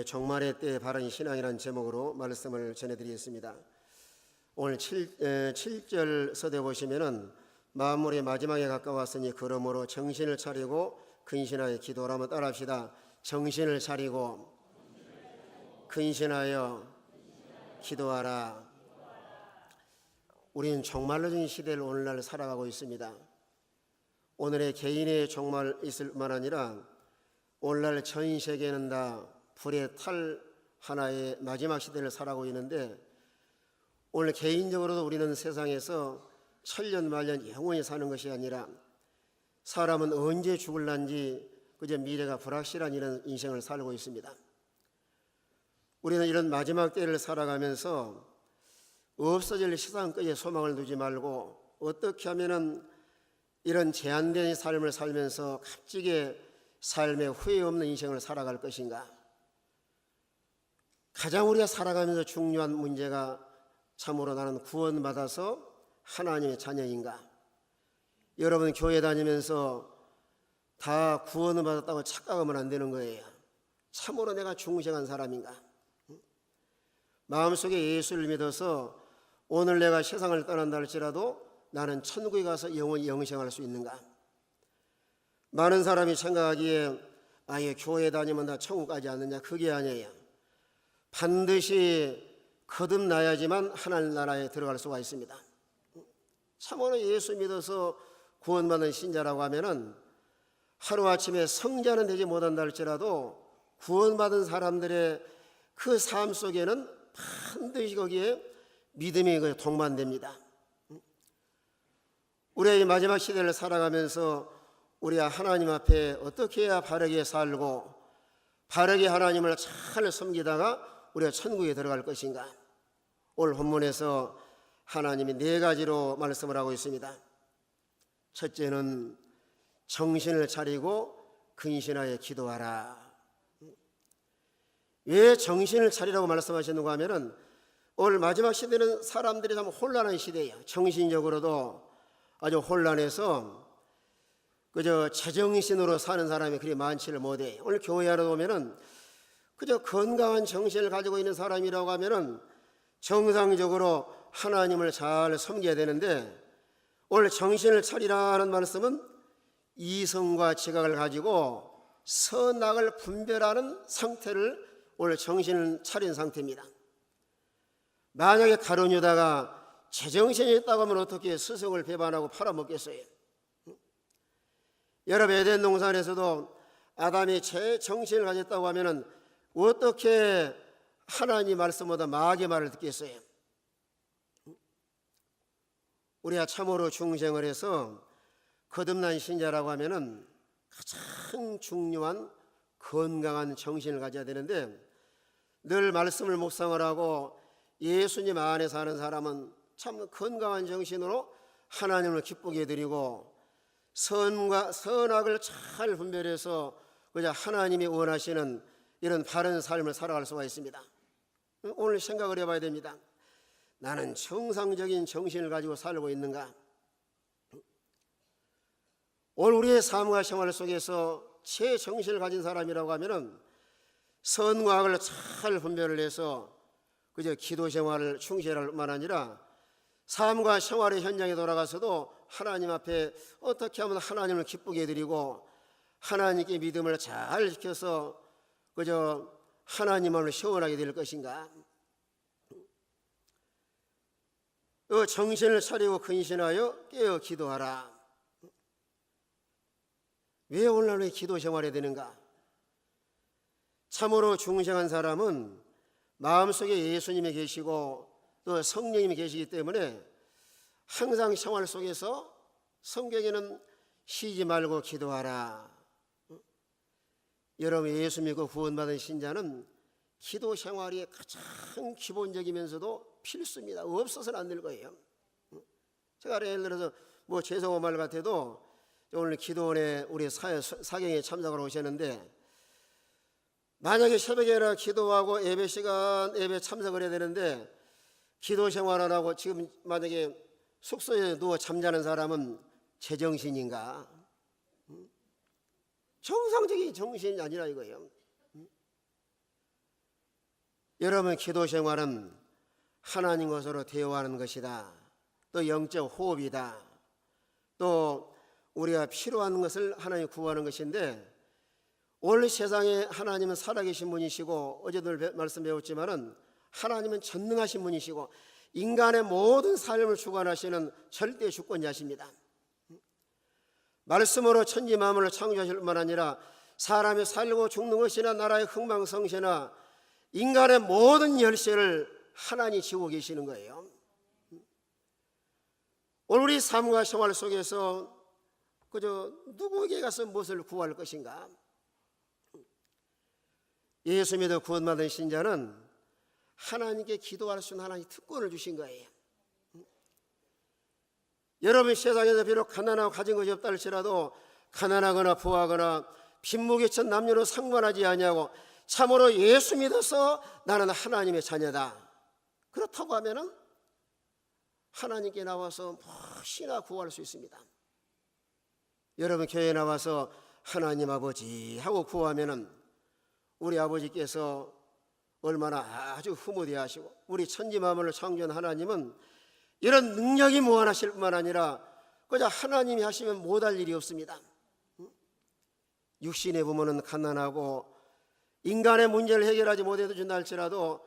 종말의 때의 바른 신앙이라는 제목으로 말씀을 전해드리겠습니다. 오늘 7절 서대 보시면은 만물의 마지막에 가까웠으니 그러므로 정신을 차리고 근신하여 기도하라. 한번 따라합시다. 정신을 차리고 근신하여 기도하라. 우리는 종말론적인 시대를 오늘날 살아가고 있습니다. 오늘의 개인의 종말 있을 뿐만 아니라 오늘날 전 세계는 다 불의 탈 하나의 마지막 시대를 살아가고 있는데, 오늘 개인적으로도 우리는 세상에서 천년 만년 영원히 사는 것이 아니라 사람은 언제 죽을란지 그저 미래가 불확실한 이런 인생을 살고 있습니다. 우리는 이런 마지막 때를 살아가면서 없어질 세상 끝에 소망을 두지 말고 어떻게 하면은 이런 제한된 삶을 살면서 값지게 삶에 후회 없는 인생을 살아갈 것인가. 가장 우리가 살아가면서 중요한 문제가 참으로 나는 구원받아서 하나님의 자녀인가. 여러분 교회 다니면서 다 구원을 받았다고 착각하면 안 되는 거예요. 참으로 내가 중생한 사람인가. 마음속에 예수를 믿어서 오늘 내가 세상을 떠난다 할지라도 나는 천국에 가서 영원히 영생할 수 있는가. 많은 사람이 생각하기에 아예 교회 다니면 다 천국 가지 않느냐. 그게 아니에요. 반드시 거듭나야지만 하나님 나라에 들어갈 수가 있습니다. 참으로 예수 믿어서 구원받은 신자라고 하면은 하루아침에 성자는 되지 못한다 할지라도 구원받은 사람들의 그 삶 속에는 반드시 거기에 믿음이 동반됩니다. 우리의 마지막 시대를 살아가면서 우리가 하나님 앞에 어떻게 해야 바르게 살고 바르게 하나님을 잘 섬기다가 우리가 천국에 들어갈 것인가. 오늘 본문에서 하나님이 4가지로 말씀을 하고 있습니다. 첫째는 정신을 차리고 근신하여 기도하라. 왜 정신을 차리라고 말씀하셨는가 하면은 오늘 마지막 시대는 사람들이 참 혼란한 시대예요. 정신적으로도 아주 혼란해서 그저 제정신으로 사는 사람이 그리 많지를 못해요. 오늘 교회 하러 오면은 그저 건강한 정신을 가지고 있는 사람이라고 하면은 정상적으로 하나님을 잘 섬겨야 되는데, 오늘 정신을 차리라는 말씀은 이성과 지각을 가지고 선악을 분별하는 상태를 오늘 정신을 차린 상태입니다. 만약에 가룟 유다가 제정신이 있다고 하면 어떻게 스승을 배반하고 팔아먹겠어요? 여러분 에덴 동산에서도 아담이 제 정신을 가졌다고 하면은 어떻게 하나님 말씀보다 마귀의 말을 듣겠어요? 우리가 참으로 중생을 해서 거듭난 신자라고 하면은 가장 중요한 건강한 정신을 가져야 되는데, 늘 말씀을 묵상을 하고 예수님 안에 사는 사람은 참 건강한 정신으로 하나님을 기쁘게 드리고 선과 선악을 잘 분별해서 그저 하나님이 원하시는 이런 바른 삶을 살아갈 수가 있습니다. 오늘 생각을 해봐야 됩니다. 나는 정상적인 정신을 가지고 살고 있는가? 오늘 우리의 삶과 생활 속에서 제 정신을 가진 사람이라고 하면은 선과 악을 잘 분별을 해서 그저 기도 생활을 충실할 뿐만 아니라 삶과 생활의 현장에 돌아가서도 하나님 앞에 어떻게 하면 하나님을 기쁘게 드리고 하나님께 믿음을 잘 지켜서 그저 하나님을 시원하게 될 것인가. 정신을 차리고 근신하여 깨어 기도하라. 왜 오늘날 기도 생활해야 되는가? 참으로 중생한 사람은 마음속에 예수님이 계시고 또 성령님이 계시기 때문에 항상 생활 속에서 성경에는 쉬지 말고 기도하라. 여러분 예수 믿고 구원받은 신자는 기도 생활이 가장 기본적이면서도 필수입니다. 없어서는 안 될 거예요. 제가 예를 들어서 뭐 죄송한 말 같아도 오늘 기도원에 우리 사경에 참석을 오셨는데, 만약에 새벽에나 기도하고 예배 시간 예배 참석을 해야 되는데 기도 생활을 하고 지금 만약에 숙소에 누워 잠자는 사람은 제정신인가? 정상적인 정신이 아니라 이거예요. 여러분, 기도 생활은 하나님 것으로 대화하는 것이다. 또 영적 호흡이다. 또 우리가 필요한 것을 하나님 구하는 것인데, 오늘 세상에 하나님은 살아계신 분이시고, 어제도 말씀 배웠지만은 하나님은 전능하신 분이시고 인간의 모든 삶을 주관하시는 절대 주권자십니다. 말씀으로 천지 만물을 창조하실 뿐만 아니라 사람이 살고 죽는 것이나 나라의 흥망성쇠나 인간의 모든 열쇠를 하나님이 지고 계시는 거예요. 오늘 우리 삶과 생활 속에서 그저 누구에게 가서 무엇을 구할 것인가? 예수 믿어 구원받은 신자는 하나님께 기도할 수 있는 하나님 특권을 주신 거예요. 여러분, 세상에서 비록 가난하고 가진 것이 없다 할지라도 가난하거나 부하거나 빈무기천 남녀로 상관하지 아니하고 참으로 예수 믿어서 나는 하나님의 자녀다, 그렇다고 하면은 하나님께 나와서 무엇이나 구할 수 있습니다. 여러분, 교회에 나와서 하나님 아버지 하고 구하면은 우리 아버지께서 얼마나 아주 흐뭇해하시고, 우리 천지 만물을 창조한 하나님은 이런 능력이 무한하실 뿐만 아니라 그저 하나님이 하시면 못할 일이 없습니다. 육신의 부모는 가난하고 인간의 문제를 해결하지 못해 준다 할지라도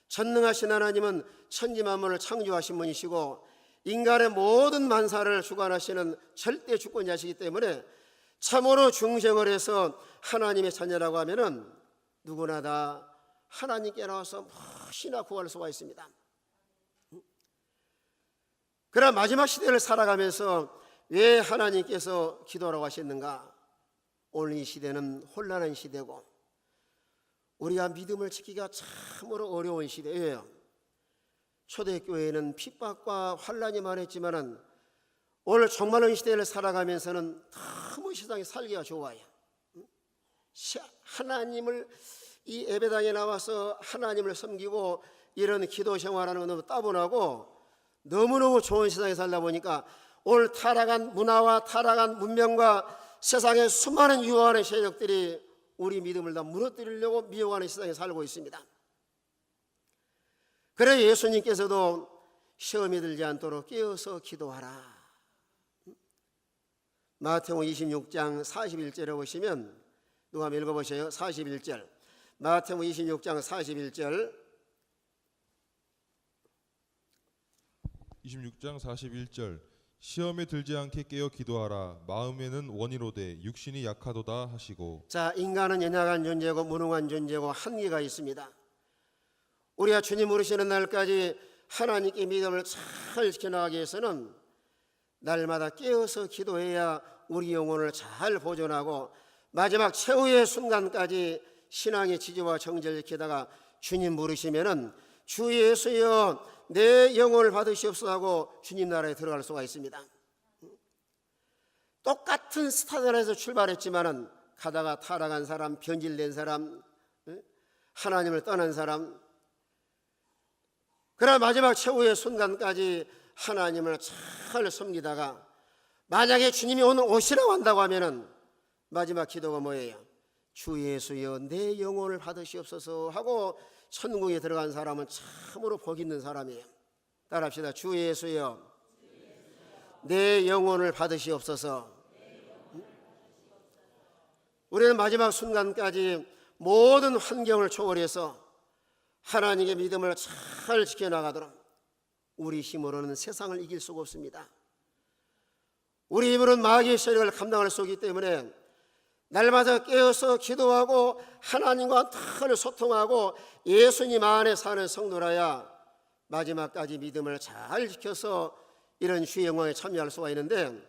전능하신 하나님은 천지 만물을 창조하신 분이시고 인간의 모든 만사를 주관하시는 절대 주권자시기 때문에 참으로 중생을 해서 하나님의 자녀라고 하면은 누구나 다 하나님께 나와서 무엇이나 구할 수가 있습니다. 그러나 마지막 시대를 살아가면서 왜 하나님께서 기도하라고 하셨는가? 오늘 이 시대는 혼란한 시대고 우리가 믿음을 지키기가 참으로 어려운 시대예요. 초대교회는 핍박과 환란이 많았지만은 오늘 종말론 시대를 살아가면서는 너무 세상에 살기가 좋아요. 하나님을 이 예배당에 나와서 하나님을 섬기고 이런 기도 생활하는 건 너무 따분하고 너무너무 좋은 세상에 살다 보니까 오늘 타락한 문화와 타락한 문명과 세상의 수많은 유혹하는 세력들이 우리 믿음을 다 무너뜨리려고 미혹하는 세상에 살고 있습니다. 그래 예수님께서도 시험이 들지 않도록 깨어서 기도하라. 마태복음 26장 41절에 보시면 누가 한번 읽어보세요. 41절 마태복음 26장 41절 26장 41절 시험에 들지 않게 깨어 기도하라. 마음에는 원이로되 육신이 약하도다 하시고. 자, 인간은 연약한 존재고 무능한 존재고 한계가 있습니다. 우리가 주님 부르시는 날까지 하나님께 믿음을 잘 지켜나가기 위해서는 날마다 깨어서 기도해야 우리 영혼을 잘 보존하고 마지막 최후의 순간까지 신앙의 지지와 정죄를 지키다가 주님 부르시면은 주 예수여 내 영혼을 받으시옵소서 하고 주님 나라에 들어갈 수가 있습니다. 똑같은 스타일에서 출발했지만은 가다가 타락한 사람, 변질된 사람, 하나님을 떠난 사람, 그러나 마지막 최후의 순간까지 하나님을 잘 섬기다가 만약에 주님이 오늘 오시라고 한다고 하면은 마지막 기도가 뭐예요? 주 예수여 내 영혼을 받으시옵소서 하고 천국에 들어간 사람은 참으로 복 있는 사람이에요. 따라합시다. 주 예수여 내 영혼을 받으시옵소서. 우리는 마지막 순간까지 모든 환경을 초월해서 하나님의 믿음을 잘 지켜나가도록, 우리 힘으로는 세상을 이길 수가 없습니다. 우리 힘으로는 마귀의 세력을 감당할 수 없기 때문에 날마다 깨어서 기도하고 하나님과 늘 소통하고 예수님 안에 사는 성도라야 마지막까지 믿음을 잘 지켜서 이런 주의 영광에 참여할 수가 있는데,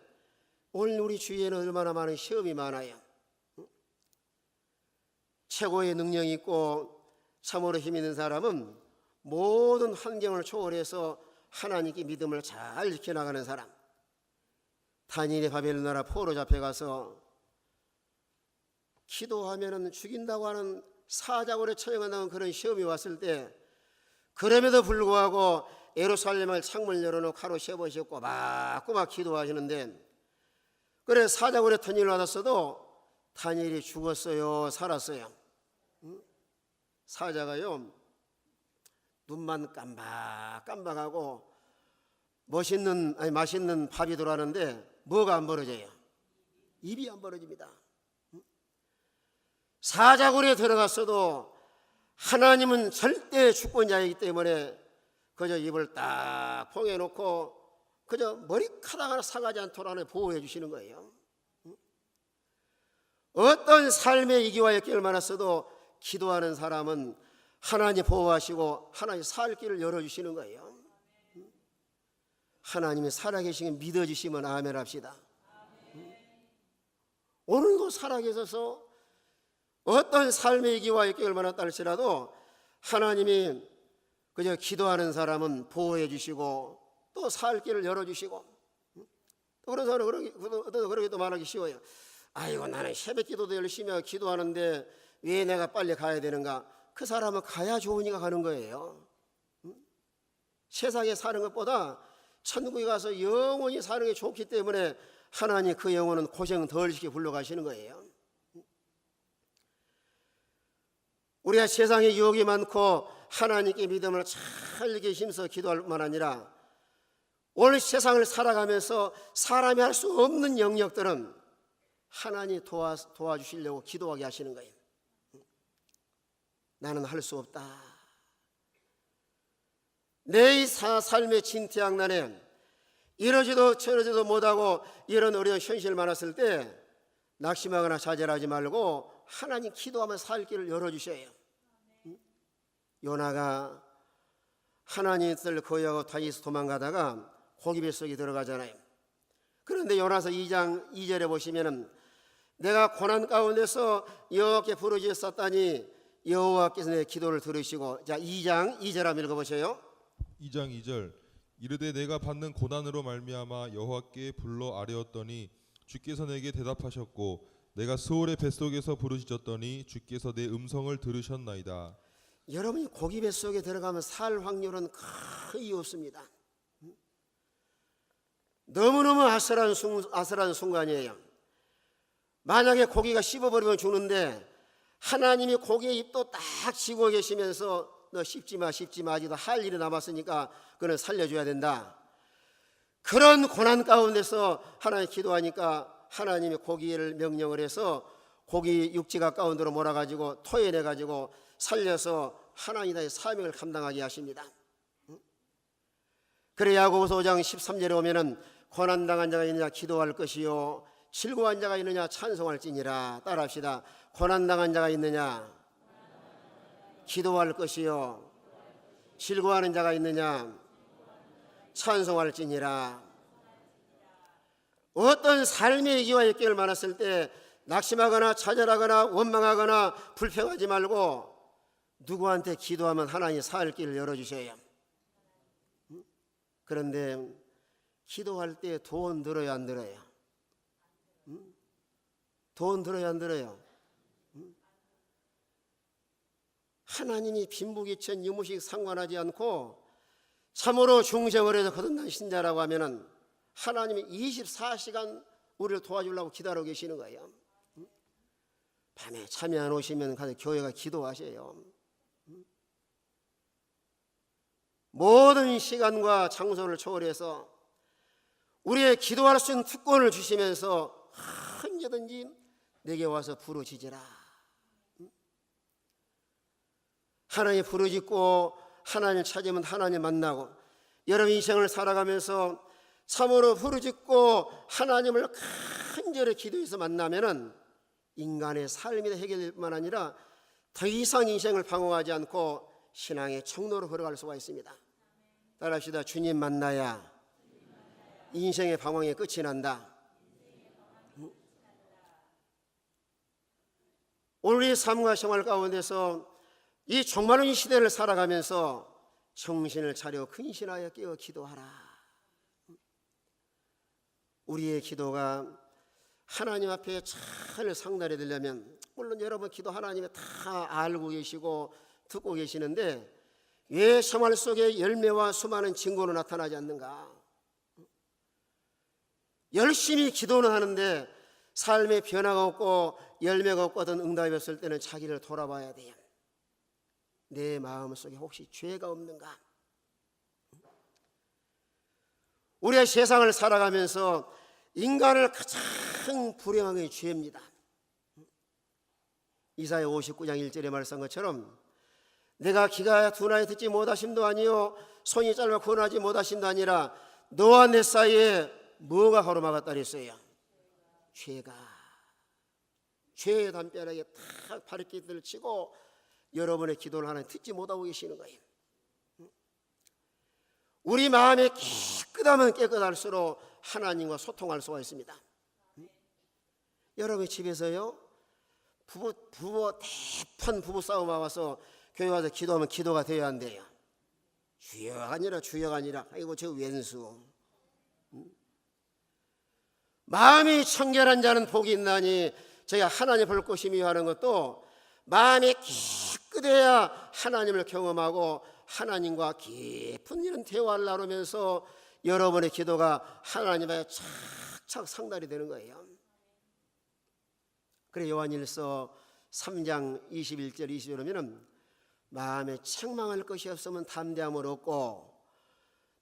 오늘 우리 주위에는 얼마나 많은 시험이 많아요. 최고의 능력이 있고 참으로 힘 있는 사람은 모든 환경을 초월해서 하나님께 믿음을 잘 지켜나가는 사람. 다니엘이 바벨론 나라 포로 잡혀가서 기도하면 죽인다고 하는 사자굴에 처형한다는 그런 시험이 왔을 때 그럼에도 불구하고 예루살렘을 창문을 열어놓고 가로 세워보시고 꼬박꼬박 기도하시는데, 그래 사자굴에 던짐을 받았어도 다니엘이 죽었어요 살았어요? 사자가요 눈만 깜박깜박하고 맛있는 밥이 들어가는데 뭐가 안 벌어져요? 입이 안 벌어집니다. 사자굴에 들어갔어도 하나님은 절대 주권자이기 때문에 그저 입을 딱 봉해놓고 그저 머리카락 하나 상하지 않도록 보호해 주시는 거예요. 어떤 삶의 위기와 역경을 만났어도 기도하는 사람은 하나님 보호하시고 하나님 살 길을 열어주시는 거예요. 하나님이 살아계시면 믿어주시면 아멘 합시다. 오늘도 살아계셔서 어떤 삶의 위기와 역경을 만났다 할지라도 하나님이 그저 기도하는 사람은 보호해 주시고 또 살 길을 열어주시고, 또 그런 사람은 그렇게 또 말하기 쉬워요. 아이고, 나는 새벽 기도도 열심히 하고 기도하는데 왜 내가 빨리 가야 되는가? 그 사람은 가야 좋으니까 가는 거예요. 세상에 사는 것보다 천국에 가서 영원히 사는 게 좋기 때문에 하나님 그 영혼은 고생 덜 시켜 불러가시는 거예요. 우리가 세상에 유혹이 많고 하나님께 믿음을 잘 이렇게 힘써 기도할 뿐만 아니라 오늘 세상을 살아가면서 사람이 할 수 없는 영역들은 하나님이 도와주시려고 기도하게 하시는 거예요. 나는 할 수 없다. 내 삶의 진퇴양난에 이러지도 저러지도 못하고 이런 어려운 현실을 만났을 때 낙심하거나 좌절하지 말고 하나님 기도하면 살 길을 열어주셔요. 요나가 하나님 뜻을 거역하고 다윗에서 도망가다가 고기 뱃속에 들어가잖아요. 그런데 요나서 2장 2절에 보시면은 내가 고난 가운데서 여호와께 부르짖었다니 여호와께서 내 기도를 들으시고, 자 2장 2절 한번 읽어보세요. 2장 2절 이르되 내가 받는 고난으로 말미암아 여호와께 불러 아뢰었더니 주께서 내게 대답하셨고 내가 스올의 뱃속에서 부르짖었더니 주께서 내 음성을 들으셨나이다. 여러분이 고기 뱃속에 들어가면 살 확률은 거의 없습니다. 너무너무 아슬한 순간이에요. 만약에 고기가 씹어버리면 죽는데 하나님이 고기의 입도 딱 쥐고 계시면서 너 씹지마 아직도 할 일이 남았으니까 그는 살려줘야 된다. 그런 고난 가운데서 하나님 기도하니까 하나님이 고기를 명령을 해서 고기 육지가 가운데로 몰아가지고 토해내가지고 살려서 하나님의 사명을 감당하게 하십니다. 그래 야고보서 5장 13절에 오면은 고난당한 자가 있느냐 기도할 것이요 즐거운 자가 있느냐 찬송할지니라. 따라합시다. 고난당한 자가 있느냐 기도할 것이요 즐거워하는 자가 있느냐 찬송할지니라. 어떤 삶의 위기와 역경을 만났을 때 낙심하거나 좌절하거나 원망하거나 불평하지 말고 누구한테 기도하면 하나님이 살 길을 열어주셔요. 그런데 기도할 때 돈 들어요 안 들어요? 돈 들어요 안 들어요? 하나님이 빈부귀천 유무식 상관하지 않고 참으로 중생을 해서 거듭난 신자라고 하면은 하나님이 24시간 우리를 도와주려고 기다리고 계시는 거예요. 밤에 잠이 안 오시면 가서 교회가 기도하세요. 모든 시간과 장소를 초월해서 우리의 기도할 수 있는 특권을 주시면서 언제든지 내게 와서 부르짖으라. 하나님 부르짖고 하나님 찾으면 하나님 만나고, 여러분 인생을 살아가면서 참으로 부르짖고 하나님을 간절히 기도해서 만나면은 인간의 삶이 해결될 뿐만 아니라 더 이상 인생을 방황하지 않고 신앙의 청로로 걸어갈 수가 있습니다. 따라합시다. 주님 만나야 인생의 방황의 끝이 난다. 오늘 이 삶과 생활 가운데서 이 종말론 이 시대를 살아가면서 정신을 차려 근신하여 깨어 기도하라. 우리의 기도가 하나님 앞에 잘 상달이 되려면, 물론 여러분 기도 하나님이 다 알고 계시고 듣고 계시는데 왜 생활 속에 열매와 수많은 증거로 나타나지 않는가? 열심히 기도는 하는데 삶에 변화가 없고 열매가 없고 어떤 응답이 없을 때는 자기를 돌아봐야 돼요. 내 마음속에 혹시 죄가 없는가? 우리가 세상을 살아가면서 인간을 가장 불행하게 한 죄입니다. 이사야 59장 1절에 말씀한 것처럼 내가 귀가 둔하여 듣지 못하심도 아니요 손이 짧아 구원하지 못하심도 아니라 너와 내 사이에 뭐가 가로막았다 그랬어요? 죄의 담벼락에 탁 바리케이트를 치고 여러분의 기도를 하나님 듣지 못하고 계시는 거예요. 우리 마음이 깨끗하면 깨끗할수록 하나님과 소통할 수가 있습니다. 여러분 집에서요 대판 부부싸움 와서 교회 와서 기도하면 기도가 돼야 한대요. 주여가 아니라 아이고 저 왼수. 마음이 청결한 자는 복이 있나니 저희가 하나님 볼 것이며 하는 것도 마음이 깨끗해야 하나님을 경험하고 하나님과 깊은 이런 대화를 나누면서 여러분의 기도가 하나님의 착착 상달이 되는 거예요. 그래 요한일서 3장 21절 20절 보면은 마음에 책망할 것이 없으면 담대함을 얻고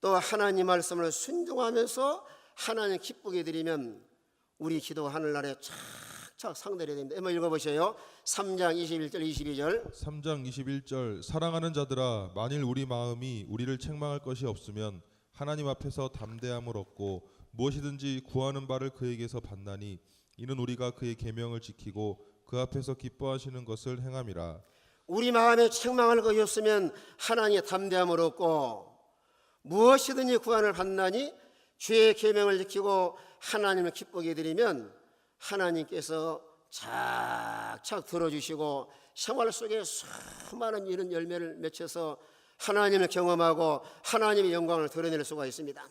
또 하나님 말씀을 순종하면서 하나님 기쁘게 드리면 우리 기도가 하늘나라에 착착 상달이 됩니다. 한번 읽어보세요. 3장 21절 22절 3장 21절 사랑하는 자들아 만일 우리 마음이 우리를 책망할 것이 없으면 하나님 앞에서 담대함을 얻고 무엇이든지 구하는 바를 그에게서 받나니 이는 우리가 그의 계명을 지키고 그 앞에서 기뻐하시는 것을 행함이라. 우리 마음에 책망할 것이 없으면 하나님의 담대함을 얻고 무엇이든지 구원을 받나니 주의 계명을 지키고 하나님을 기쁘게 드리면 하나님께서 착착 들어주시고 생활 속에 수많은 이런 열매를 맺혀서 하나님을 경험하고 하나님의 영광을 드러낼 수가 있습니다.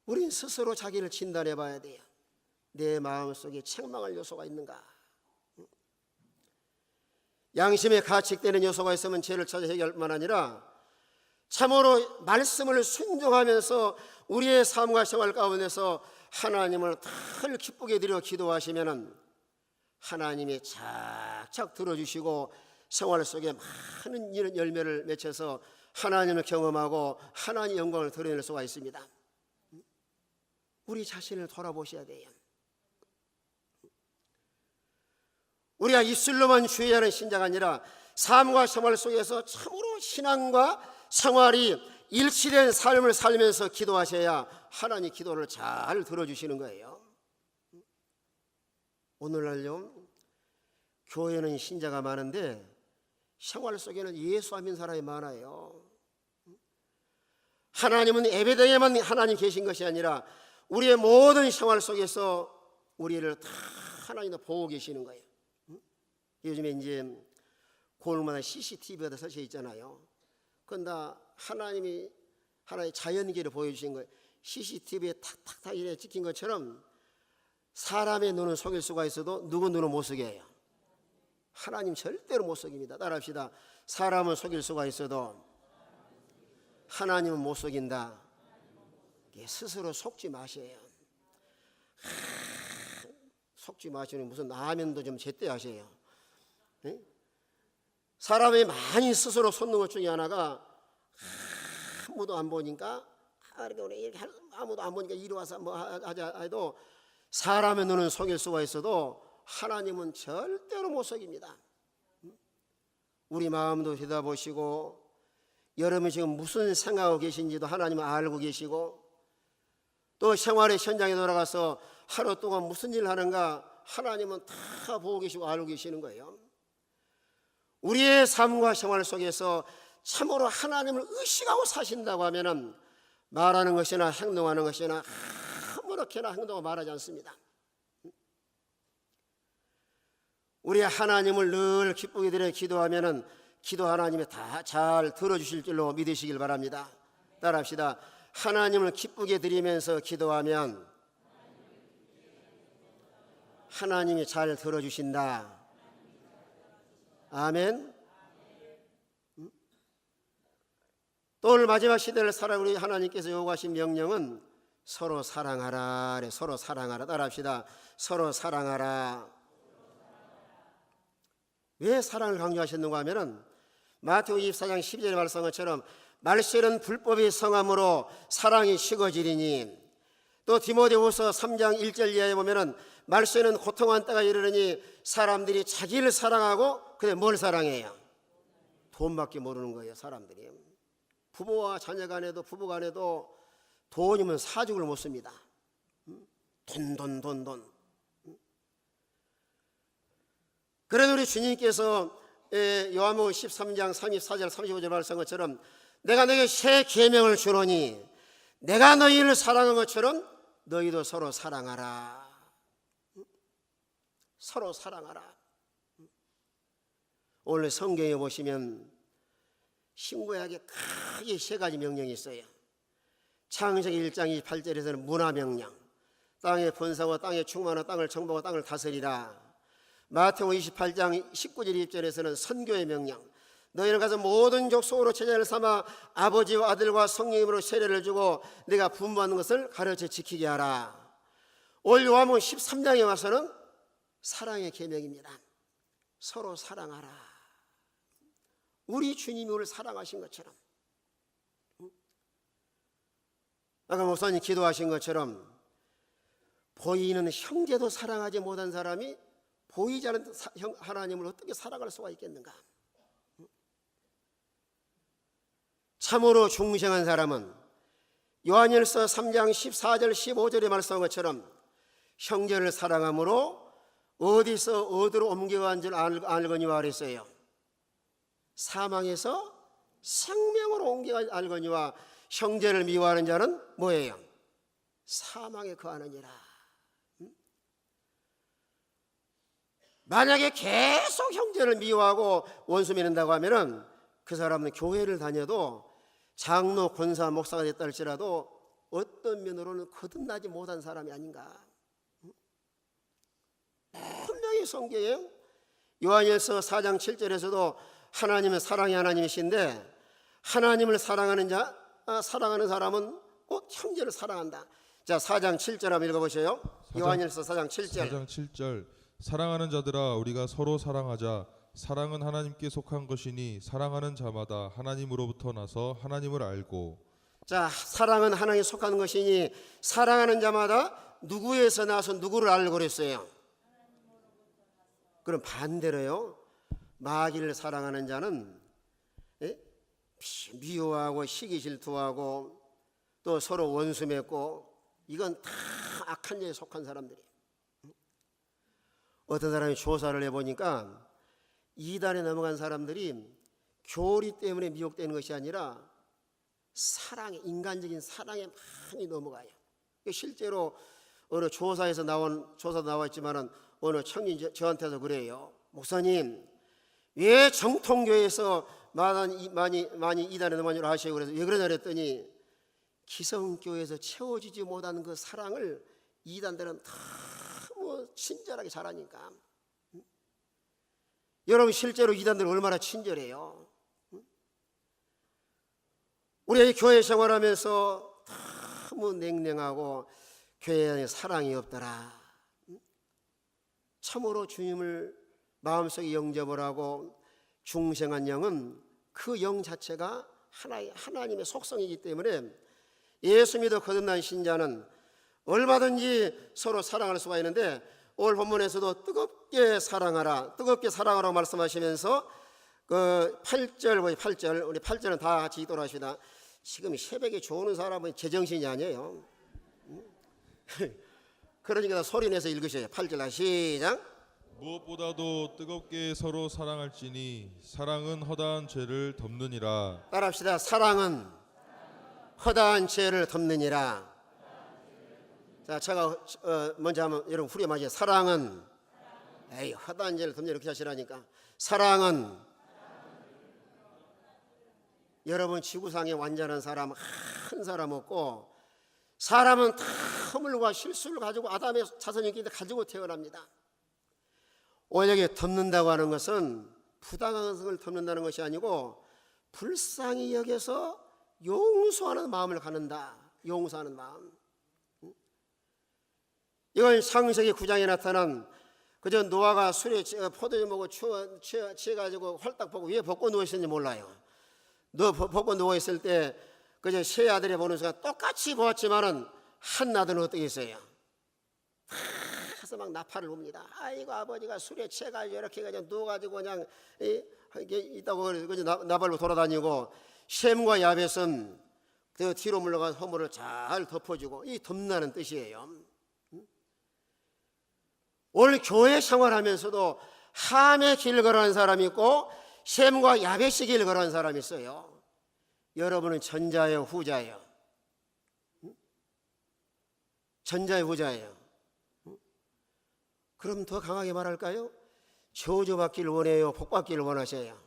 우린 스스로 자기를 진단해 봐야 돼요. 내 마음속에 책망할 요소가 있는가? 양심에 가책되는 요소가 있으면 죄를 찾아 해결할 뿐만 아니라 참으로 말씀을 순종하면서 우리의 삶과 생활 가운데서 하나님을 늘 기쁘게 드려 기도하시면 하나님이 착착 들어주시고 생활 속에 많은 이런 열매를 맺혀서 하나님을 경험하고 하나님의 영광을 드러낼 수가 있습니다. 우리 자신을 돌아보셔야 돼요. 우리가 입술로만 주의하는 신자가 아니라 삶과 생활 속에서 참으로 신앙과 생활이 일치된 삶을 살면서 기도하셔야 하나님 기도를 잘 들어주시는 거예요. 오늘날요 교회는 신자가 많은데 생활 속에는 예수 안 믿는 사람이 많아요. 하나님은 예배당에만 하나님 계신 것이 아니라 우리의 모든 생활 속에서 우리를 다 하나님도 보고 계시는 거예요. 요즘에 이제 골마다 CCTV가 설치해 있잖아요. 그건 다 하나님이 하나의 자연계를 보여주신 거예요. CCTV에 탁탁탁 이렇게 찍힌 것처럼 사람의 눈은 속일 수가 있어도 누구 눈은 못 속게 해요. 하나님 절대로 못 속입니다. 따라합시다. 사람은 속일 수가 있어도 하나님은 못 속인다. 스스로 속지 마세요. 속지 마시는 무슨 라면도 좀 제때 하세요. 사람이 많이 스스로 솟는 것 중에 하나가 아무도 안 보니까 아무도 안 보니까 이리 와서 뭐 하자 해도 사람의 눈은 속일 수가 있어도 하나님은 절대로 못 속입니다. 우리 마음도 들여다보시고 여러분이 지금 무슨 생각하고 계신지도 하나님은 알고 계시고 또 생활의 현장에 돌아가서 하루 동안 무슨 일을 하는가 하나님은 다 보고 계시고 알고 계시는 거예요. 우리의 삶과 생활 속에서 참으로 하나님을 의식하고 사신다고 하면은 말하는 것이나 행동하는 것이나 아무렇게나 행동하고 말하지 않습니다. 우리 하나님을 늘 기쁘게 드려 기도하면은 기도 하나님이 다 잘 들어주실 줄로 믿으시길 바랍니다. 따라합시다. 하나님을 기쁘게 드리면서 기도하면 하나님이 잘 들어주신다. 아멘. 또 오늘 마지막 시대를 살아 우리 하나님께서 요구하신 명령은 서로 사랑하라. 서로 사랑하라. 따라합시다. 서로 사랑하라. 왜 사랑을 강조하셨는가 하면은 마태오 24장 12절의 말씀한 것처럼 말세는 불법이 성함으로 사랑이 식어지리니, 또 디모데후서 3장 1절 이하에 보면은 말세는 고통한 때가 이르르니 사람들이 자기를 사랑하고 근데 뭘 사랑해요? 돈밖에 모르는 거예요. 사람들이 부부와 자녀 간에도 부부 간에도 돈이면 사죽을 못 씁니다. 돈. 그래도 우리 주님께서 요한복음 13장 34절 35절 말씀한 것처럼 내가 너에게 새 계명을 주노니 내가 너희를 사랑한 것처럼 너희도 서로 사랑하라. 서로 사랑하라. 오늘 성경에 보시면 신구약에 크게 세 가지 명령이 있어요. 창세기 1장 28절에서는 문화명령, 땅의 번성하고 땅의 충만하고 땅을 정복하고 땅을 다스리라. 마태복음 28장 19절 20절에서는 선교의 명령, 너희는 가서 모든 족속으로 제자를 삼아 아버지와 아들과 성령님으로 세례를 주고 내가 분부하는 것을 가르쳐 지키게 하라. 올 요한복음 13장에 와서는 사랑의 계명입니다. 서로 사랑하라. 우리 주님이 우리를 사랑하신 것처럼, 아까 목사님 기도하신 것처럼 보이는 형제도 사랑하지 못한 사람이 보이지 않는 하나님을 어떻게 사랑할 수가 있겠는가? 참으로 중생한 사람은 요한일서 3장 14절 15절에 말씀한 것처럼 형제를 사랑함으로 어디서 어디로 옮겨간 줄 알거니와 그랬어요. 사망에서 생명으로 옮겨간 알거니와 형제를 미워하는 자는 뭐예요? 사망에 거하느니라. 만약에 계속 형제를 미워하고 원수 맺는다고 하면은 그 사람은 교회를 다녀도 장로, 권사, 목사가 됐다 할지라도 어떤 면으로는 거듭나지 못한 사람이 아닌가. 분명히 성경에 요한일서 4장 7절에서도 하나님은 사랑의 하나님이신데 하나님을 사랑하는 사람은 꼭 형제를 사랑한다. 자, 4장 7절 한번 읽어보세요. 요한일서 4장 7절. 4장 7절 사랑하는 자들아 우리가 서로 사랑하자. 사랑은 하나님께 속한 것이니 사랑하는 자마다 하나님으로부터 나서 하나님을 알고. 자, 사랑은 하나님에 속한 것이니 사랑하는 자마다 누구에서 나서 누구를 알고 그랬어요? 그럼 반대로요, 마귀를 사랑하는 자는 미워하고 시기 질투하고 또 서로 원수 맺고, 이건 다 악한 자에 속한 사람들이에요. 어떤 사람이 조사를 해보니까 이단에 넘어간 사람들이 교리 때문에 미혹되는 것이 아니라 사랑에, 인간적인 사랑에 많이 넘어가요. 실제로 어느 조사에서 조사도 나왔지만은 어느 청년 저한테도 그래요. 목사님, 왜 정통교회에서 많이 이단에 넘어가냐고 하시고 그래서 왜 그러냐 그랬더니 기성교회에서 채워지지 못하는 그 사랑을 이단들은 너무 친절하게 잘하니까. 여러분, 실제로 이단들 얼마나 친절해요. 우리 교회 생활하면서 너무 냉랭하고 교회 안에 사랑이 없더라. 참으로 주님을 마음속에 영접을 하고 중생한 영은 그 영 자체가 하나님의 속성이기 때문에 예수 믿어 거듭난 신자는 얼마든지 서로 사랑할 수가 있는데, 오늘 본문에서도 뜨겁게 사랑하라고 말씀하시면서 그 8절, 우리 8절은 다 같이 읽도록 하십니다. 지금 새벽에 좋은 사람은 제정신이 아니에요. 그러니까 소리 내서 읽으셔요. 8절 시작. 무엇보다도 뜨겁게 서로 사랑할지니 사랑은 허다한 죄를 덮느니라. 따라합시다. 사랑은 허다한 죄를 덮느니라. 자, 제가 먼저 하면 여러분 후렴 맞아요. 사랑은 허다한 죄를 덮느니라, 이렇게 하시라니까. 사랑은 여러분 지구상에 완전한 사람 한 사람 없고, 사람은 다 허물과 실수를 가지고 아담의 자손이기 때문에 가지고 태어납니다. 오히려 덮는다고 하는 것은 부당한 것을 덮는다는 것이 아니고 불쌍히 여겨서 용서하는 마음을 갖는다. 용서하는 마음. 이건 창세기 9장에 나타난 그저 노아가 술에 포도주 먹고 취해가지고 홀딱 보고 위에 벗고 누워있었는지 몰라요. 벗고 누워있을 때 그저 세 아들이 보는 순간 똑같이 보았지만은 한나들은 어떻게 했어요? 그래서 막 나팔을 붑니다. 아이고 아버지가 술에 취해가지고 이렇게 그냥 누워가지고 그냥 이게 있다고 그냥 나발로 돌아다니고, 셈과 야벳은 그 뒤로 물러간 허물을 잘 덮어주고, 이 덮는다는 뜻이에요. 오늘 교회 생활하면서도 함의 길을 걸어가는 사람이 있고 셈과 야벳의 길을 걸어가는 사람이 있어요. 여러분은 전자예요, 후자예요? 전자예요, 후자예요? 그럼 더 강하게 말할까요? 저주받기를 원해요, 복받기를 원하셔요?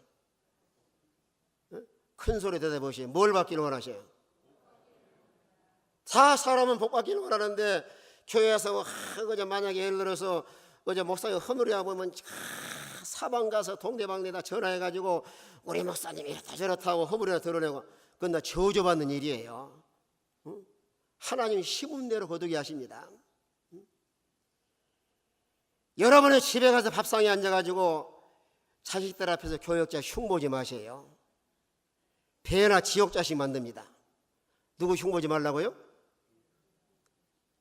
큰 소리 대답하시오. 뭘 받기를 원하셔요? 다 사람은 복받기를 원하는데 교회에서 그저 만약에 예를 들어서 그저 목사님 허물이야 보면 사방 가서 동네방네다 전화해가지고 우리 목사님이 이렇다 저렇다고 허물이나 드러내고, 그건 다 저주받는 일이에요. 하나님이 심은 대로 거두게 하십니다. 여러분의 집에 가서 밥상에 앉아가지고 자식들 앞에서 교역자 흉보지 마세요. 배나 지옥자식 만듭니다. 누구 흉보지 말라고요?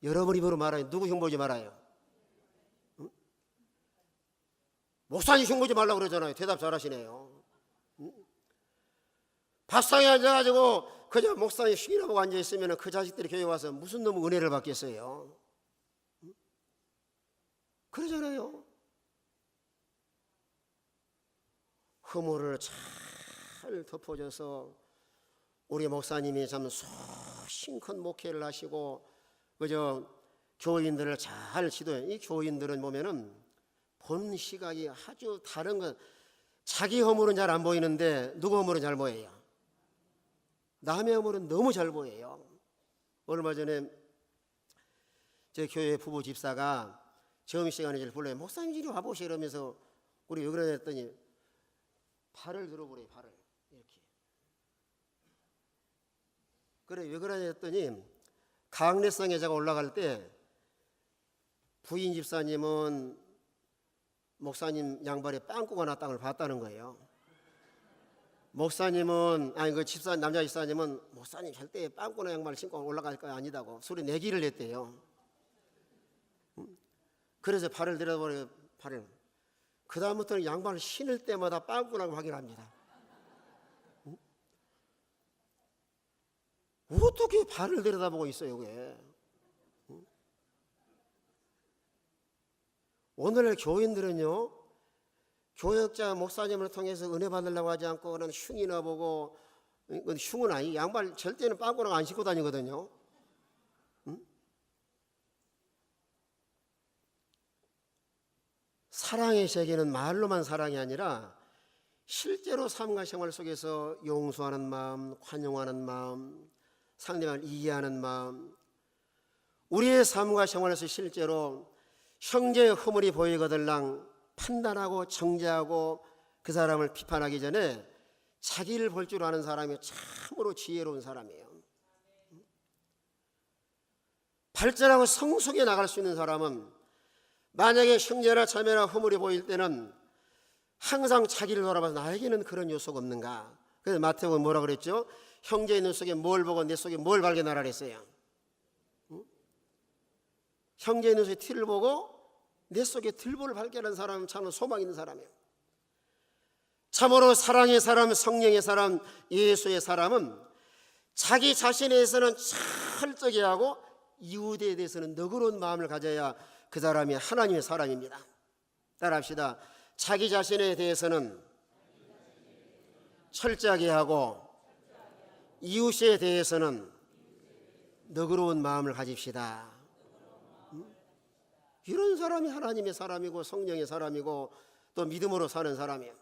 여러분 입으로 말아요. 누구 흉보지 말아요? 목사님 흉보지 말라고 그러잖아요. 대답 잘하시네요. 밥상에 앉아가지고 그저 목사님 흉이나 보고 앉아있으면 그 자식들이 교회 와서 무슨 놈의 은혜를 받겠어요? 그러잖아요. 허물을 잘 덮어줘서 우리 목사님이 참 소신큰 목회를 하시고 그저 교인들을 잘 지도해요. 이 교인들은 보면은 보는 시각이 아주 다른 것. 자기 허물은 잘 안 보이는데 누구 허물은 잘 보여요? 남의 허물은 너무 잘 보여요. 얼마 전에 제 교회 부부 집사가 점심시간에 저를 불러요. 목사님 이리 와보시 이러면서 우리 왜 그러냐 했더니 발을 들어보래요. 발을 이렇게. 그래 왜 그러냐 했더니 강례성에 제가 올라갈 때 부인 집사님은 목사님 양발에 빵꾸가 났다는 걸 봤다는 거예요. 목사님은 남자 집사님은 목사님 절대 빵꾸나 양말 신고 올라갈 거 아니다고 소리 내기를 했대요. 그래서 발을 들여다보니 발을. 그 다음부터는 양발을 신을 때마다 빵꾸라고 확인합니다. 어떻게 발을 들여다보고 있어요, 그게? 오늘날 교인들은요, 교역자 목사님을 통해서 은혜 받으려고 하지 않고 그런 흉이나 보고, 흉은 아니, 양발 절대는 빵꾸라고 안 신고 다니거든요. 사랑의 세계는 말로만 사랑이 아니라 실제로 삶과 생활 속에서 용서하는 마음, 관용하는 마음, 상대방을 이해하는 마음, 우리의 삶과 생활에서 실제로 형제의 허물이 보이거들랑 판단하고 정죄하고 그 사람을 비판하기 전에 자기를 볼 줄 아는 사람이 참으로 지혜로운 사람이에요. 발전하고 성숙해 나갈 수 있는 사람은 만약에 형제나 자매나 허물이 보일 때는 항상 자기를 돌아봐서 나에게는 그런 요소가 없는가. 그래서 마태복음에 뭐라 그랬죠? 형제의 눈 속에 뭘 보고 내 속에 뭘 발견하라 그랬어요. 형제의 눈 속에 티를 보고 내 속에 들보를 발견하는 사람은 참 소망 있는 사람이에요. 참으로 사랑의 사람, 성령의 사람, 예수의 사람은 자기 자신에 대해서는 철저히 하고 이웃에 대해서는 너그러운 마음을 가져야 그 사람이 하나님의 사람입니다. 따라합시다. 자기 자신에 대해서는 철저하게 하고 이웃에 대해서는 너그러운 마음을 가집시다. 이런 사람이 하나님의 사람이고 성령의 사람이고 또 믿음으로 사는 사람이에요.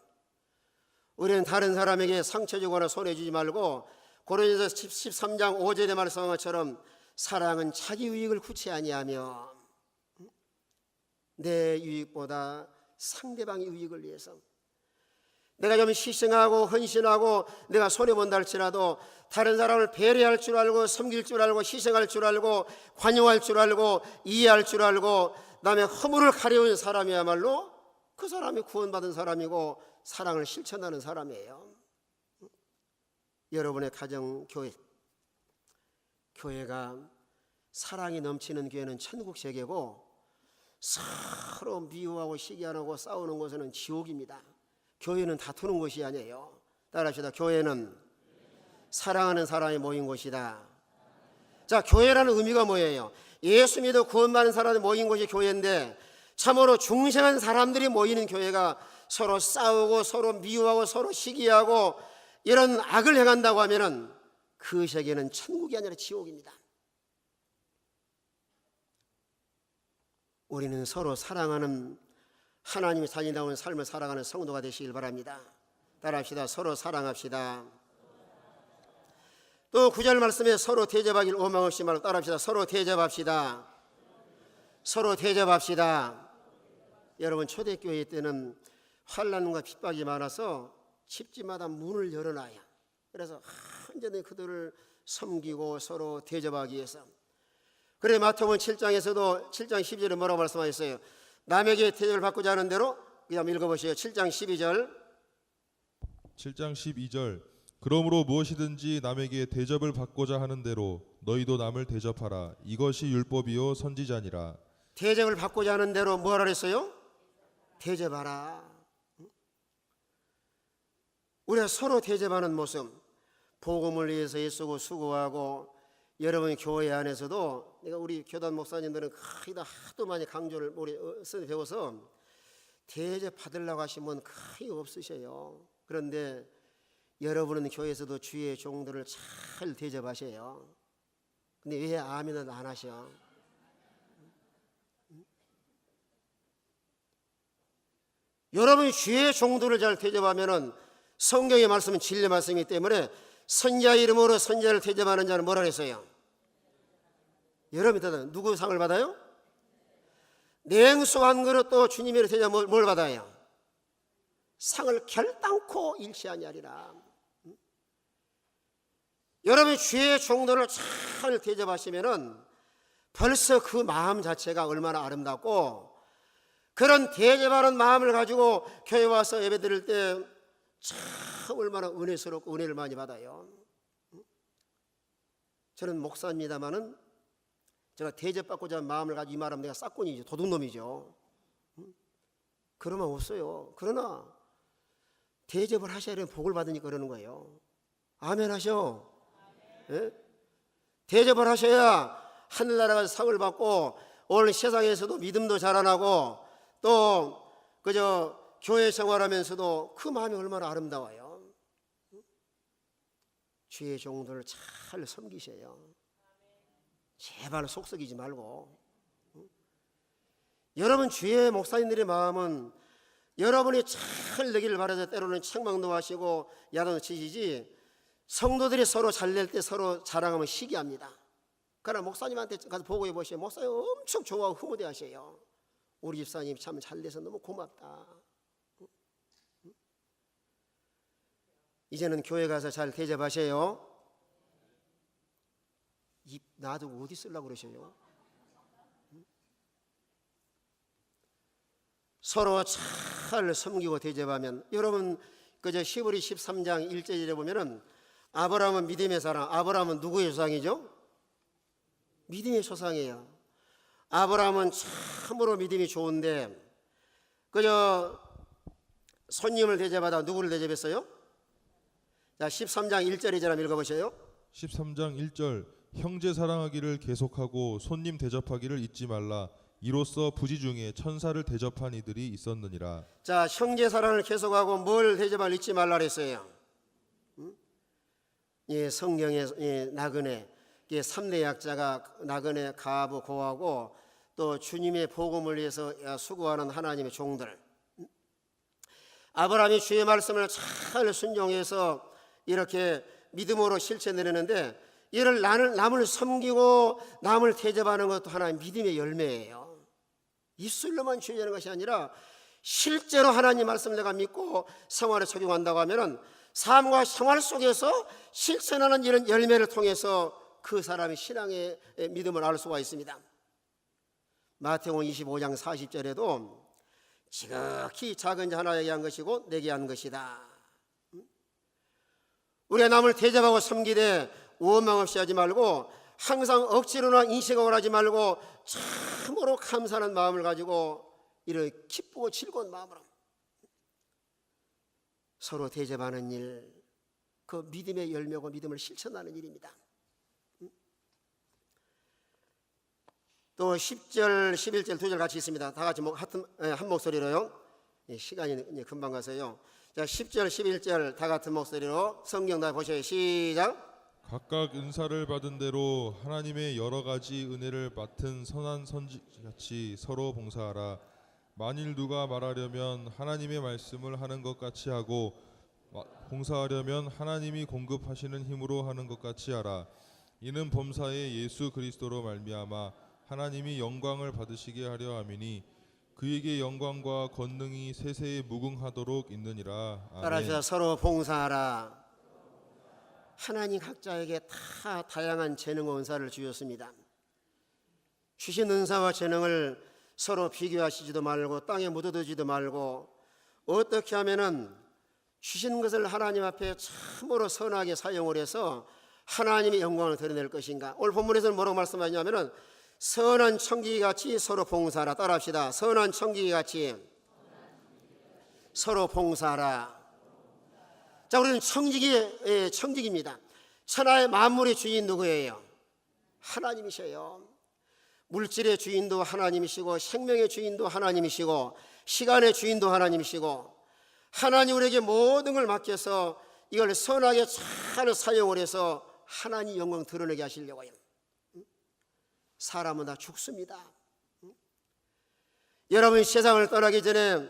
우리는 다른 사람에게 상처 주거나 손해 주지 말고 고린도서 13장 5절에 말씀한 것처럼 사랑은 자기 유익을 구치 아니하며 내 유익보다 상대방의 유익을 위해서, 내가 좀 희생하고 헌신하고 내가 손해본다 할지라도 다른 사람을 배려할 줄 알고 섬길 줄 알고 희생할 줄 알고 관용할 줄 알고 이해할 줄 알고 남의 허물을 가려운 사람이야말로 그 사람이 구원받은 사람이고 사랑을 실천하는 사람이에요. 여러분의 가정, 교회가 사랑이 넘치는 교회는 천국 세계고 서로 미워하고 시기하고 싸우는 곳은 지옥입니다. 교회는 다투는 곳이 아니에요. 따라합시다. 교회는 사랑하는 사람이 모인 곳이다. 자, 교회라는 의미가 뭐예요? 예수 믿어 구원받는 사람이 모인 곳이 교회인데 참으로 중생한 사람들이 모이는 교회가 서로 싸우고 서로 미워하고 서로 시기하고 이런 악을 행한다고 하면은 그 세계는 천국이 아니라 지옥입니다. 우리는 서로 사랑하는 하나님이 살인다운 삶을 살아가는 성도가 되시길 바랍니다. 따라합시다. 서로 사랑합시다. 또 9절 말씀에 서로 대접하길 오망 없이 말로 따라합시다. 서로 대접합시다. 서로 대접합시다. 여러분 초대교회 때는 환난과 핍박이 많아서 집집마다 문을 열어놔요. 그래서 완전히 그들을 섬기고 서로 대접하기 위해서. 그래 마태복음 7장에서도 7장 12절에 뭐라고 말씀하셨어요? 남에게 대접을 받고자 하는 대로 그냥 읽어보세요. 7장 12절 7장 12절 그러므로 무엇이든지 남에게 대접을 받고자 하는 대로 너희도 남을 대접하라. 이것이 율법이요 선지자니라. 대접을 받고자 하는 대로 뭐라 그랬어요? 대접하라. 우리가 서로 대접하는 모습, 복음을 위해서 애쓰고 수고하고 여러분 교회 안에서도 내가 우리 교단 목사님들은 거의 다 하도 많이 강조를 우리 배워서 대접 받으려고 하시면 거의 없으셔요. 그런데 여러분은 교회에서도 주의 종들을 잘 대접하셔요. 근데 왜 아멘을 안 하셔? 여러분이 주의 종들을 잘 대접하면은 성경의 말씀은 진리 말씀이기 때문에 선지자 이름으로 선지자를 대접하는 자는 뭐라 그랬어요? 여러분 누구 상을 받아요? 냉수 한 그릇 또 주님의 대접 뭘 받아요? 상을 결단코 잃지 아니하리라. 여러분이 주의 종들을 잘 대접하시면은 벌써 그 마음 자체가 얼마나 아름답고 그런 대접하는 마음을 가지고 교회 와서 예배 드릴 때 참 얼마나 은혜스럽고 은혜를 많이 받아요. 저는 목사입니다마는 제가 대접받고자 하는 마음을 가지고 이 말하면 내가 싹꾼이죠. 도둑놈이죠. 그러면 없어요. 그러나 대접을 하셔야 되는 복을 받으니까 그러는 거예요. 아멘 하셔. 예? 대접을 하셔야 하늘나라가 상을 받고 오늘 세상에서도 믿음도 자라나고 또 그저 교회 생활하면서도 그 마음이 얼마나 아름다워요. 주의 종들을 잘 섬기셔요. 제발 속썩이지 말고. 여러분 주의 목사님들의 마음은 여러분이 잘 되기를 바라서 때로는 책망도 하시고 야단도 치시지 성도들이 서로 잘 낼 때 서로 자랑하면 시기합니다. 그러나 목사님한테 가서 보고해 보시면 목사님 엄청 좋아하고 흐뭇해 하셔요. 우리 집사님 참 잘 돼서 너무 고맙다. 이제는 교회 가서 잘 대접하세요. 입 놔두고 어디 쓰려고 그러셔요? 서로 잘 섬기고 대접하면 여러분 그저 히브리 13장 1절에 보면은 아브라함은 믿음의 사람. 아브라함은 누구의 조상이죠? 믿음의 조상이에요. 아브라함은 참으로 믿음이 좋은데 그저 손님을 대접하다 누구를 대접했어요? 자 13장 1절 이제랑 읽어보세요. 13장 1절 형제 사랑하기를 계속하고 손님 대접하기를 잊지 말라. 이로써 부지 중에 천사를 대접한 이들이 있었느니라. 자 형제 사랑을 계속하고 뭘 대접할 잊지 말라 그랬어요. 예, 성경의 나그네 3대 약자가 나그네 가부 고하고 또 주님의 복음을 위해서 수고하는 하나님의 종들. 아브라함이 주의 말씀을 잘 순종해서 이렇게 믿음으로 실천내려는데 이를 남을 섬기고 남을 대접하는 것도 하나의 믿음의 열매예요. 입술로만 주의하는 것이 아니라 실제로 하나님 말씀을 내가 믿고 생활에 적용한다고 하면은 삶과 생활 속에서 실천하는 이런 열매를 통해서 그 사람의 신앙의 믿음을 알 수가 있습니다. 마태복음 25장 40절에도 지극히 작은 자 하나에게 한 것이고 내게 한 것이다. 우리가 남을 대접하고 섬기되 원망 없이 하지 말고 항상 억지로나 인식을 하지 말고 참으로 감사하는 마음을 가지고 이를 기쁘고 즐거운 마음으로 서로 대접하는 일, 그 믿음의 열매고 믿음을 실천하는 일입니다. 또 10절, 11절 두 절 같이 있습니다. 다 같이 한 목소리로요. 시간이 금방 가서요. 자, 10절, 11절 다 같은 목소리로 성경 다 보셔요. 시작. 각각 은사를 받은 대로 하나님의 여러 가지 은혜를 맡은 선한 선지같이 서로 봉사하라. 만일 누가 말하려면 하나님의 말씀을 하는 것 같이 하고 봉사하려면 하나님이 공급하시는 힘으로 하는 것 같이 하라. 이는 범사에 예수 그리스도로 말미암아 하나님이 영광을 받으시게 하려 함이니 그에게 영광과 권능이 세세에 무궁하도록 있느니라. 아멘. 따라서 서로 봉사하라. 하나님 각자에게 다 다양한 재능과 은사를 주셨습니다. 주신 은사와 재능을 서로 비교하시지도 말고 땅에 묻어두지도 말고 어떻게 하면은 주신 것을 하나님 앞에 참으로 선하게 사용을 해서 하나님의 영광을 드러낼 것인가. 오늘 본문에서는 뭐라고 말씀하냐면은 선한 청지기 같이 서로 봉사하라. 따라합시다. 선한 청지기 같이 서로 봉사하라. 자, 우리는 청지기입니다. 천하의 만물의 주인 누구예요? 하나님이셔요. 물질의 주인도 하나님이시고 생명의 주인도 하나님이시고 시간의 주인도 하나님이시고 하나님 우리에게 모든 걸 맡겨서 이걸 선하게 잘 사용을 해서 하나님 영광 드러내게 하시려고요. 사람은 다 죽습니다. 여러분 세상을 떠나기 전에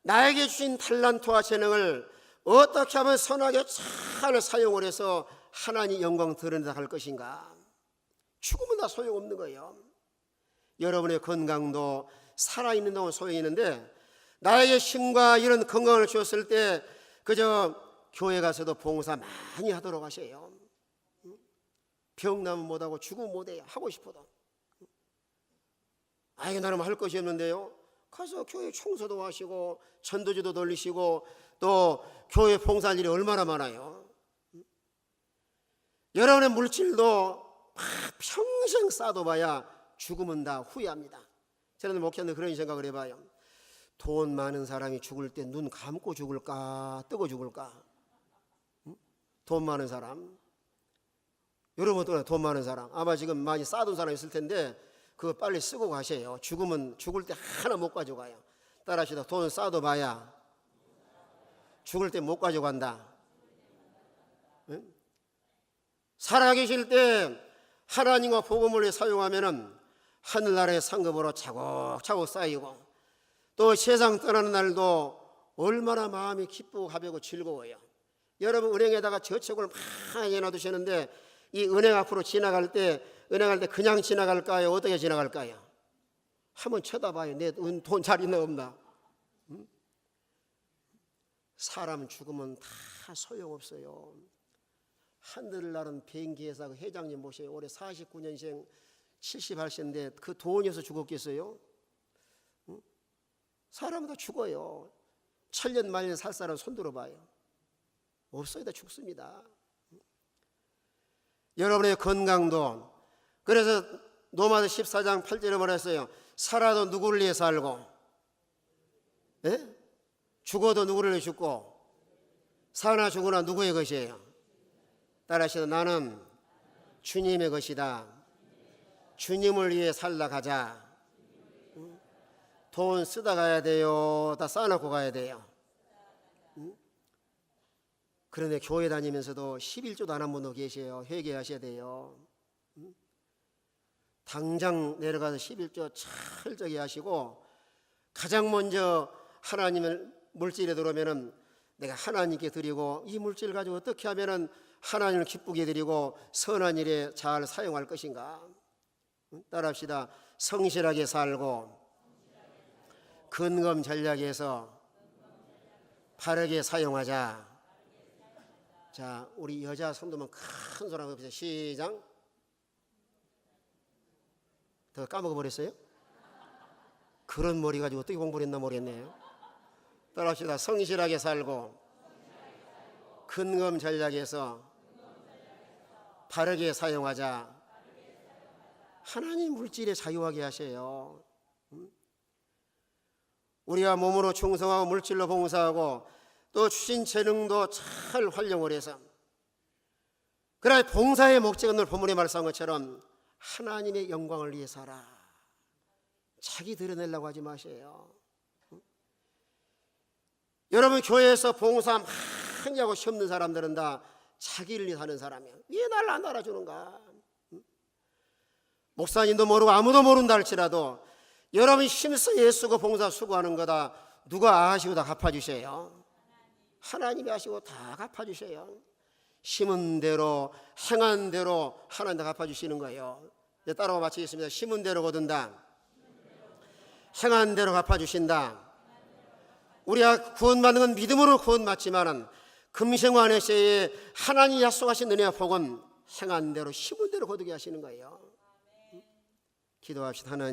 나에게 주신 talent와 재능을 어떻게 하면 선하게 잘 사용을 해서 하나님 영광 드러내다 할 것인가. 죽으면 다 소용없는 거예요. 여러분의 건강도 살아있는 동안 소용이 있는데 나에게 힘과 이런 건강을 주었을 때 그저 교회 가서도 봉사 많이 하도록 하세요. 병 나면 못하고 죽으면 못해요. 하고 싶어도. 이게 나름 할 것이 없는데요. 가서 교회 청소도 하시고 전도지도 돌리시고 또 교회 봉사할 일이 얼마나 많아요. 여러분의 물질도 평생 쌓아둬봐야 죽으면 다 후회합니다. 저는 목회하는데 그런 생각을 해봐요. 돈 많은 사람이 죽을 때 눈 감고 죽을까 뜨고 죽을까? 돈 많은 사람, 여러분 또 돈 많은 사람 아마 지금 많이 쌓아둔 사람 있을 텐데 그거 빨리 쓰고 가세요. 죽으면 죽을 때 하나 못 가져가요. 따라하시다. 돈 쌓아둬봐야 죽을 때 못 가져간다. 응? 살아계실 때 하나님과 복음을 사용하면은 하늘나라의 상급으로 차곡차곡 쌓이고 또 세상 떠나는 날도 얼마나 마음이 기쁘고 가볍고 즐거워요. 여러분 은행에다가 저축을 많이 해놔두시는데 이 은행 앞으로 지나갈 때 그냥 지나갈까요? 어떻게 지나갈까요? 한번 쳐다봐요. 내 돈 잘 있나 없나? 사람 죽으면 다 소용없어요. 하늘을 나른 비행기 회사 회장님 모셔요. 올해 49년생 78세인데 그 돈이어서 죽었겠어요? 사람은 다 죽어요. 천년 만년 살 사람 손 들어봐요. 없어요. 다 죽습니다. 여러분의 건강도 그래서 로마서 14장 8절에 뭐라 했어요? 살아도 누구를 위해 살고 죽어도 누구를 위해 죽고 사나 죽으나 누구의 것이에요? 따라하시다. 나는 주님의 것이다. 주님을 위해 살다 가자. 돈 쓰다 가야 돼요? 다 쌓아놓고 가야 돼요? 그런데 교회 다니면서도 11조도 안 한 분도 계세요. 회개하셔야 돼요. 당장 내려가서 11조 철저히 하시고 가장 먼저 하나님을 물질에 들어오면은 내가 하나님께 드리고 이 물질 가지고 어떻게 하면은 하나님을 기쁘게 드리고 선한 일에 잘 사용할 것인가. 따라합시다. 성실하게 살고 근검 전략에서 바르게 사용하자. 자, 우리 여자 성도만 큰 소리 한번 해보세요. 시작. 더 까먹어버렸어요? 그런 머리 가지고 어떻게 공부를 했나 모르겠네요. 따라합시다. 성실하게 살고 근검 전략에서 바르게 사용하자. 하나님 물질에 자유하게 하세요. 우리가 몸으로 충성하고 물질로 봉사하고 또 주신 재능도 잘 활용을 해서, 그러나 봉사의 목적은 오늘 본문에 말씀한 것처럼 하나님의 영광을 위해서 하라. 자기 드러내려고 하지 마세요. 여러분, 교회에서 봉사 많이 하고 시험 없는 사람들은 다 자기를 위해 사는 사람이에요. 왜 날 안 알아주는가? 목사님도 모르고 아무도 모른다 할지라도 여러분이 힘써 애쓰고 봉사 수고하는 거다 누가 아시고 다 갚아주세요. 하나님이 아시고 다 갚아주세요. 심은 대로 행한 대로 하나님 다 갚아주시는 거예요. 이제 따라와 마치겠습니다. 심은 대로 거둔다, 행한 대로 갚아주신다. 우리가 구원받는 건 믿음으로 구원받지만은 금생환의 하나님이 약속하신 은혜와 복은 행한 대로 심은 대로 거두게 하시는 거예요. 기도합시다. 하나님.